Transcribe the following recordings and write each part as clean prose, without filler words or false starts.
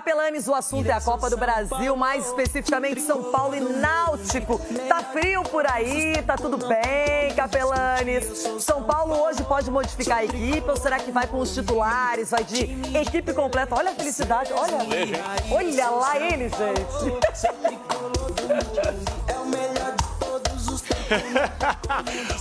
Capelanes, o assunto é a Copa do Brasil, mais especificamente São Paulo e Náutico. Tá frio por aí, tá tudo bem, Capelanes? São Paulo hoje pode modificar a equipe ou será que vai com os titulares, vai de equipe completa? Olha a felicidade, olha lá ele, gente.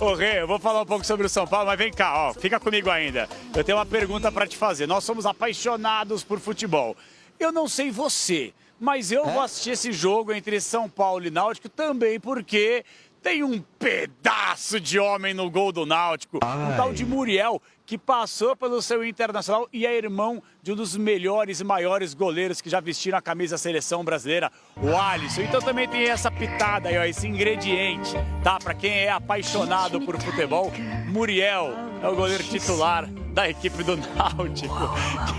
Ô Rê, eu vou falar um pouco sobre o São Paulo, mas vem cá, ó, fica comigo ainda. Eu tenho uma pergunta pra te fazer. Nós somos apaixonados por futebol. Eu não sei você, mas eu vou assistir esse jogo entre São Paulo e Náutico também porque tem um pedaço de homem no gol do Náutico. Um tal de Muriel, que passou pelo seu Internacional e é irmão de um dos melhores e maiores goleiros que já vestiram a camisa da seleção brasileira, o Alisson. Então também tem essa pitada aí, ó, esse ingrediente, tá? Pra quem é apaixonado por futebol, Muriel é o goleiro titular da equipe do Náutico,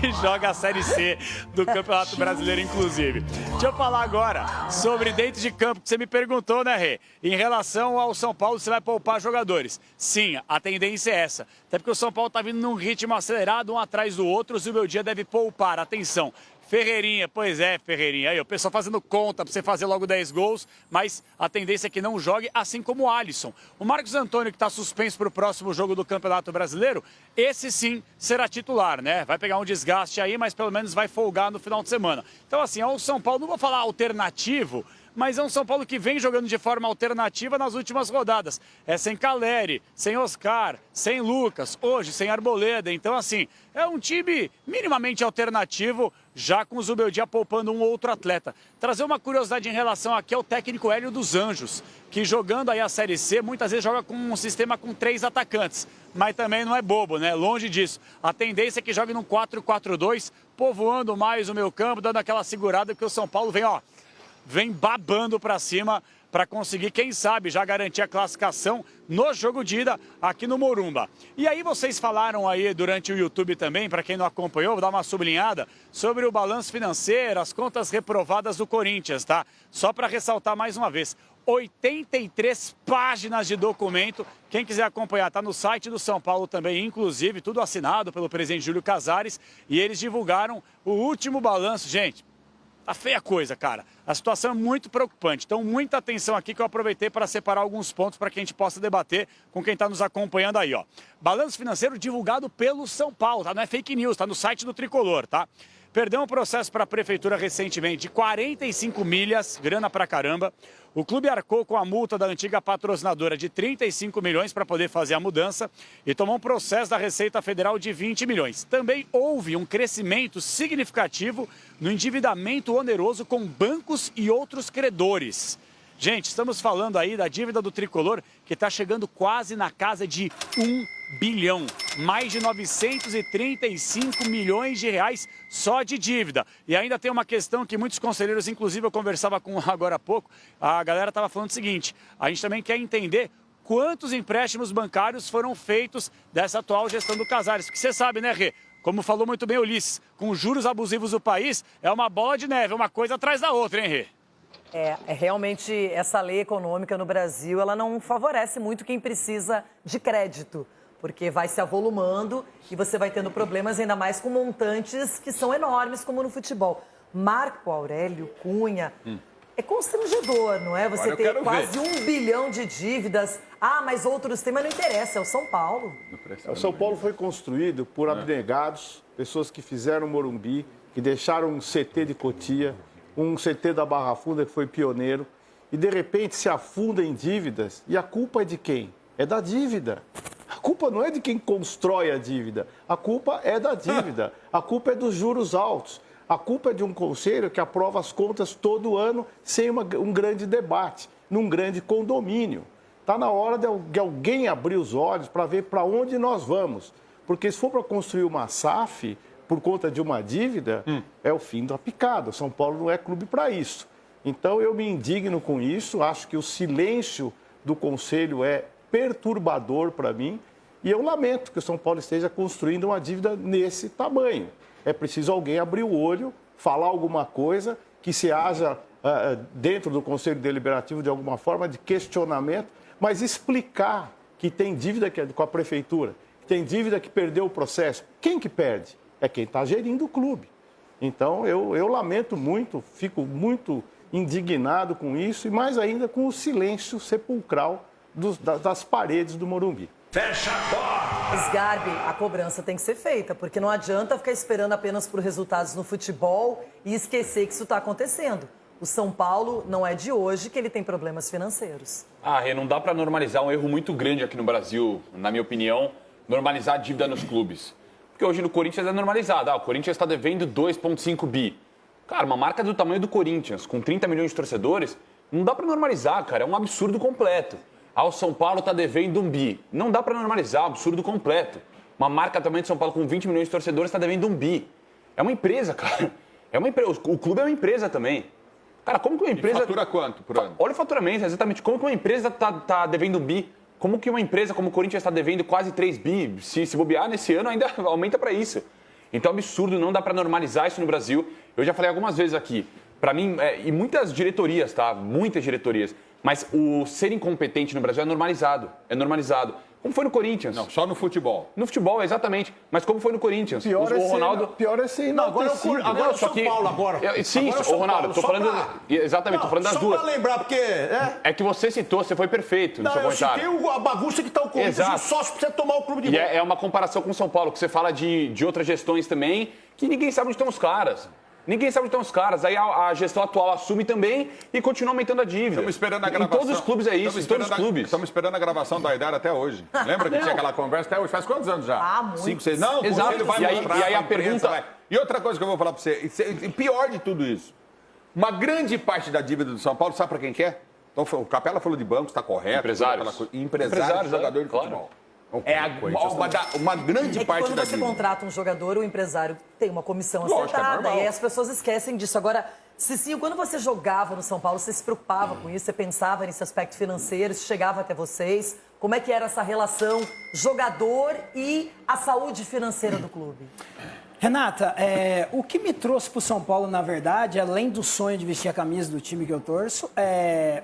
que joga a Série C do Campeonato Brasileiro, inclusive. Deixa eu falar agora sobre dentro de campo, que você me perguntou, né, Rê? Em relação ao São Paulo, você vai poupar jogadores. Sim, a tendência é essa. Até porque o São Paulo tá vindo num ritmo acelerado, um atrás do outro, o Zubeldia deve poupar. Atenção, Ferreirinha, pois é, Ferreirinha. Aí, o pessoal fazendo conta pra você fazer logo 10 gols, mas a tendência é que não jogue, assim como o Alisson. O Marcos Antônio, que tá suspenso pro próximo jogo do Campeonato Brasileiro, esse sim será titular, né? Vai pegar um desgaste aí, mas pelo menos vai folgar no final de semana. Então, assim, é o São Paulo, não vou falar alternativo, mas é um São Paulo que vem jogando de forma alternativa nas últimas rodadas. É sem Caleri, sem Oscar, sem Lucas, hoje sem Arboleda. Então, assim, é um time minimamente alternativo, já com o Zubeldia poupando um outro atleta. Trazer uma curiosidade em relação aqui ao técnico Hélio dos Anjos, que jogando aí a Série C, muitas vezes joga com um sistema com 3 atacantes. Mas também não é bobo, né? Longe disso. A tendência é que jogue num 4-4-2, povoando mais o meio campo, dando aquela segurada, porque o São Paulo vem babando para cima para conseguir, quem sabe, já garantir a classificação no jogo de ida aqui no Morumba. E aí vocês falaram aí durante o YouTube também, para quem não acompanhou, vou dar uma sublinhada, sobre o balanço financeiro, as contas reprovadas do Corinthians, tá? Só para ressaltar mais uma vez, 83 páginas de documento. Quem quiser acompanhar, está no site do São Paulo também, inclusive, tudo assinado pelo presidente Júlio Casares, e eles divulgaram o último balanço. Gente, tá feia a coisa, cara. A situação é muito preocupante. Então, muita atenção aqui que eu aproveitei para separar alguns pontos para que a gente possa debater com quem está nos acompanhando aí, ó. Balanço financeiro divulgado pelo São Paulo, tá? Não é fake news, tá no site do Tricolor, tá? Perdeu um processo para a prefeitura recentemente de 45 milhas, grana pra caramba. O clube arcou com a multa da antiga patrocinadora de 35 milhões para poder fazer a mudança e tomou um processo da Receita Federal de 20 milhões. Também houve um crescimento significativo no endividamento oneroso com bancos e outros credores. Gente, estamos falando aí da dívida do Tricolor, que está chegando quase na casa de 1 bilhão. Mais de 935 milhões de reais só de dívida. E ainda tem uma questão que muitos conselheiros, inclusive eu conversava com agora há pouco, a galera estava falando o seguinte, a gente também quer entender quantos empréstimos bancários foram feitos dessa atual gestão do Casares. Porque você sabe, né, Rê? Como falou muito bem o Ulisses, com os juros abusivos do país, é uma bola de neve, uma coisa atrás da outra, hein, Rê? Realmente essa lei econômica no Brasil, ela não favorece muito quem precisa de crédito, porque vai se avolumando e você vai tendo problemas ainda mais com montantes que são enormes, como no futebol. Marco Aurélio Cunha, é constrangedor, não é? Você ter quase 1 bilhão de dívidas. Ah, mas outros têm, mas não interessa, é o São Paulo. O São Paulo foi construído por abnegados, pessoas que fizeram Morumbi, que deixaram um CT de Cotia, um CT da Barra Funda que foi pioneiro, e de repente se afunda em dívidas, e a culpa é de quem? É da dívida. A culpa não é de quem constrói a dívida, a culpa é da dívida, a culpa é dos juros altos, a culpa é de um conselho que aprova as contas todo ano sem um grande debate, num grande condomínio. Está na hora de alguém abrir os olhos para ver para onde nós vamos, porque se for para construir uma SAF por conta de uma dívida, é o fim da picada. O São Paulo não é clube para isso. Então, eu me indigno com isso, acho que o silêncio do Conselho é perturbador para mim e eu lamento que o São Paulo esteja construindo uma dívida nesse tamanho. É preciso alguém abrir o olho, falar alguma coisa, que se haja dentro do Conselho Deliberativo de alguma forma de questionamento, mas explicar que tem dívida com a Prefeitura, que tem dívida que perdeu o processo. Quem que perde? É quem está gerindo o clube. Então, eu lamento muito, fico muito indignado com isso e mais ainda com o silêncio sepulcral das paredes do Morumbi. Fecha a porta! Sgarbi, a cobrança tem que ser feita, porque não adianta ficar esperando apenas por resultados no futebol e esquecer que isso está acontecendo. O São Paulo não é de hoje que ele tem problemas financeiros. Rê, não dá para normalizar um erro muito grande aqui no Brasil, na minha opinião, normalizar a dívida nos clubes. Porque hoje no Corinthians é normalizado. O Corinthians está devendo 2,5 bi. Cara, uma marca do tamanho do Corinthians, com 30 milhões de torcedores, não dá para normalizar, cara. É um absurdo completo. O São Paulo está devendo 1 bi. Não dá para normalizar, é um absurdo completo. Uma marca do tamanho de São Paulo com 20 milhões de torcedores está devendo 1 bi. É uma empresa, cara. É uma empresa. O clube é uma empresa também. Cara, como que uma empresa... E fatura quanto por ano? Olha o faturamento, exatamente. Como que uma empresa tá devendo 1 bi? Como que uma empresa como o Corinthians está devendo quase 3 bi? Se bobear nesse ano, ainda aumenta para isso. Então é um absurdo, não dá para normalizar isso no Brasil. Eu já falei algumas vezes aqui. Para mim, e muitas diretorias, tá? Muitas diretorias. Mas o ser incompetente no Brasil é normalizado. É normalizado. Como foi no Corinthians? Não, só no futebol. No futebol, exatamente. Mas como foi no Corinthians? Pior é ser Não, agora é o São Paulo agora. Sim, agora é Ronaldo, tô falando... Exatamente, tô falando das duas. Só pra lembrar, porque... É que você citou, você foi perfeito no seu eu comentário. citei a bagunça que tá o Corinthians. Exato. E o sócio precisa tomar o clube de E volta. é uma comparação com o São Paulo, que você fala de outras gestões também, que ninguém sabe onde estão os caras. Ninguém sabe onde estão os caras. Aí a gestão atual assume também e continua aumentando a dívida. Estamos esperando a gravação. Em todos os clubes é isso, em todos os clubes. Estamos esperando a gravação da Aidara até hoje. Lembra que tinha aquela conversa até hoje? Faz quantos anos já? Muito. 5, 6. Não, o Exato. conselho vai E aí- mostrar. e aí a imprensa pergunta- vai. E outra coisa que eu vou falar para você, e pior de tudo isso, uma grande parte da dívida do São Paulo, sabe para quem que é? Então, o Capela falou de banco, está correto. Empresários. Empresários, jogador de claro. futebol. É uma grande É que parte quando da você dívida. contrata um jogador, o empresário tem uma comissão Lógico, é acertada. normal. E aí as pessoas esquecem disso. Agora, Cicinho, quando você jogava no São Paulo, você se preocupava com isso? Você pensava nesse aspecto financeiro? Isso chegava até vocês? Como é que era essa relação jogador e a saúde financeira do clube? Renata, o que me trouxe para o São Paulo, na verdade, além do sonho de vestir a camisa do time que eu torço,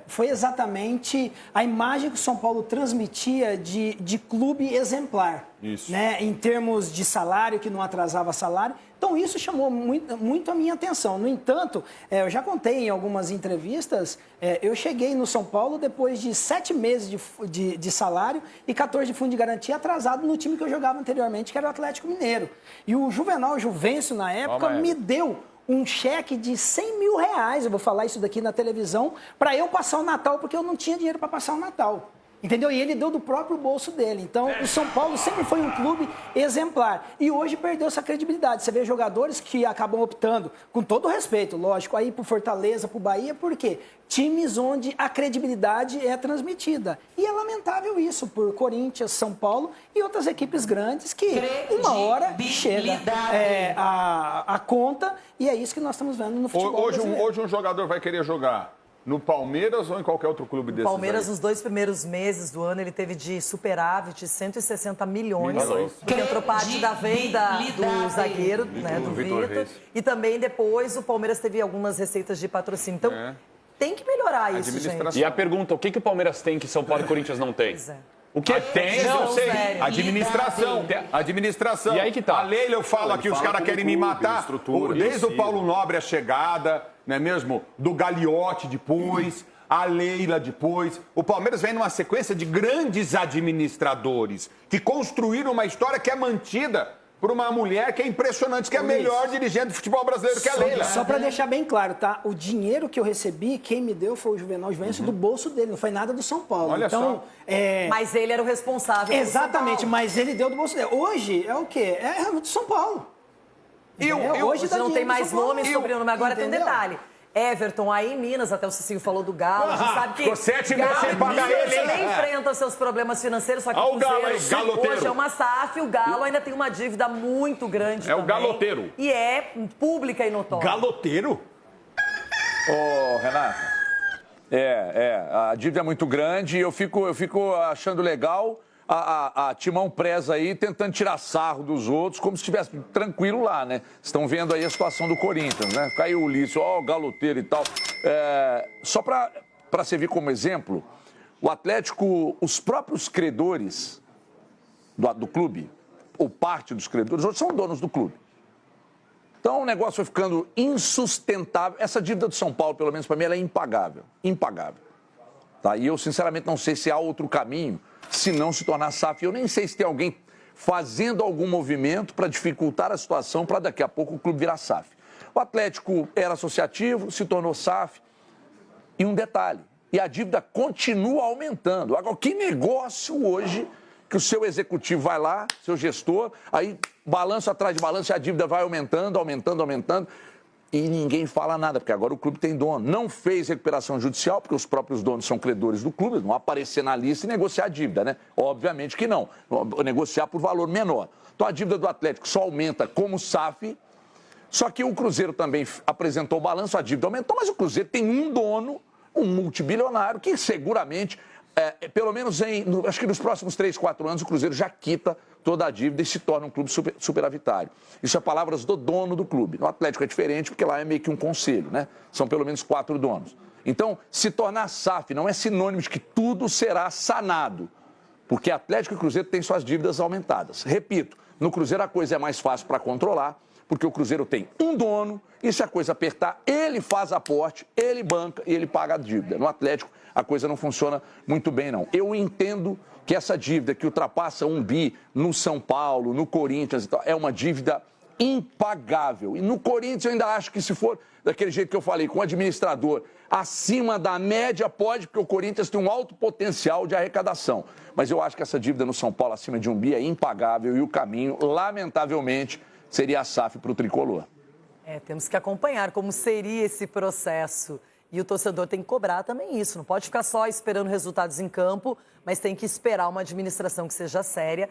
foi exatamente a imagem que o São Paulo transmitia de clube exemplar. Isso. Né? Em termos de salário, que não atrasava salário. Então, isso chamou muito a minha atenção. No entanto, eu já contei em algumas entrevistas, eu cheguei no São Paulo depois de 7 meses de salário e 14 de fundo de garantia atrasado no time que eu jogava anteriormente, que era o Atlético Mineiro. E o Juvencio, na época, me deu um cheque de 100 mil reais, eu vou falar isso daqui na televisão, para eu passar o Natal, porque eu não tinha dinheiro para passar o Natal. Entendeu? E ele deu do próprio bolso dele. Então, o São Paulo sempre foi um clube exemplar. E hoje perdeu essa credibilidade. Você vê jogadores que acabam optando, com todo respeito, lógico, aí pro Fortaleza, pro Bahia, por quê? Times onde a credibilidade é transmitida. E é lamentável isso por Corinthians, São Paulo e outras equipes grandes que uma hora chega a conta e é isso que nós estamos vendo no futebol brasileiro. Hoje um jogador vai querer jogar no Palmeiras ou em qualquer outro clube desses? Palmeiras, aí? nos 2 primeiros meses do ano, ele teve de superávit 160 milhões, porque entrou parte da venda do zagueiro, né, do Vitor. E também depois o Palmeiras teve algumas receitas de patrocínio. Então, tem que melhorar isso, gente. E a pergunta, o que o Palmeiras tem que São Paulo e Corinthians não tem? Pois é. O que Tem, Não, eu sei. sério. Administração. Administração. E aí que tá. A Leila, eu falo aqui, os caras querem me matar. Desde o Paulo Nobre a chegada, não é mesmo? Do Gagliotti depois, a Leila depois. O Palmeiras vem numa sequência de grandes administradores que construíram uma história que é mantida por uma mulher que é impressionante, que é a melhor dirigente do futebol brasileiro, que é a Leila. Só para deixar bem claro, tá? O dinheiro que eu recebi, quem me deu foi o Juvencio do bolso dele, não foi nada do São Paulo. Olha então, Mas ele era o responsável pelo exatamente, São Paulo. mas ele deu do bolso dele. Hoje é o quê? É do São Paulo. Hoje dá não tem dinheiro mais do São Paulo. nome e sobrenome. Agora tem um Entendeu? detalhe. Everton, aí em Minas, até o Cicinho falou do Galo, a gente sabe que ficou 7 meses sem Galo pagar ele, hein? também enfrenta os seus problemas financeiros, só que Olha o o Galo Cruzeiro aí, galoteiro. hoje é uma SAF, o Galo ainda tem uma dívida muito grande É o também, galoteiro. E é pública e notória. Galoteiro? Ô, Renato, a dívida é muito grande e eu fico achando legal a Timão Presa aí tentando tirar sarro dos outros como se estivesse tranquilo lá, né? Estão vendo aí a situação do Corinthians, né? Fica aí o Ulisses, o galoteiro e tal. Só para servir como exemplo, o Atlético, os próprios credores do clube, ou parte dos credores, hoje são donos do clube. Então o negócio foi ficando insustentável. Essa dívida do São Paulo, pelo menos para mim, ela é impagável. Impagável. Tá? E eu, sinceramente, não sei se há outro caminho se não se tornar SAF. Eu nem sei se tem alguém fazendo algum movimento para dificultar a situação para daqui a pouco o clube virar SAF. O Atlético era associativo, se tornou SAF. E um detalhe, e a dívida continua aumentando. Agora, que negócio hoje que o seu executivo vai lá, seu gestor, aí balanço atrás de balanço e a dívida vai aumentando, aumentando, aumentando. E ninguém fala nada, porque agora o clube tem dono. Não fez recuperação judicial, porque os próprios donos são credores do clube, não aparecer na lista e negociar a dívida, né? Obviamente que não. Negociar por valor menor. Então a dívida do Atlético só aumenta como SAF, só que o Cruzeiro também apresentou o balanço, a dívida aumentou, mas o Cruzeiro tem um dono, um multibilionário, que seguramente, pelo menos acho que nos próximos 3, 4 anos, o Cruzeiro já quita toda a dívida e se torna um clube superavitário. Isso é palavras do dono do clube. No Atlético é diferente, porque lá é meio que um conselho, né? São pelo menos 4 donos. Então, se tornar SAF não é sinônimo de que tudo será sanado, porque Atlético e Cruzeiro têm suas dívidas aumentadas. Repito, no Cruzeiro a coisa é mais fácil para controlar, porque o Cruzeiro tem um dono, e se a coisa apertar, ele faz aporte, ele banca e ele paga a dívida. No Atlético, a coisa não funciona muito bem, não. Eu entendo que essa dívida que ultrapassa 1 bi no São Paulo, no Corinthians e tal, é uma dívida impagável. E no Corinthians eu ainda acho que se for daquele jeito que eu falei, com o administrador acima da média, pode, porque o Corinthians tem um alto potencial de arrecadação. Mas eu acho que essa dívida no São Paulo acima de 1 bi é impagável e o caminho, lamentavelmente, seria a SAF para o Tricolor. Temos que acompanhar como seria esse processo. E o torcedor tem que cobrar também isso. Não pode ficar só esperando resultados em campo, mas tem que esperar uma administração que seja séria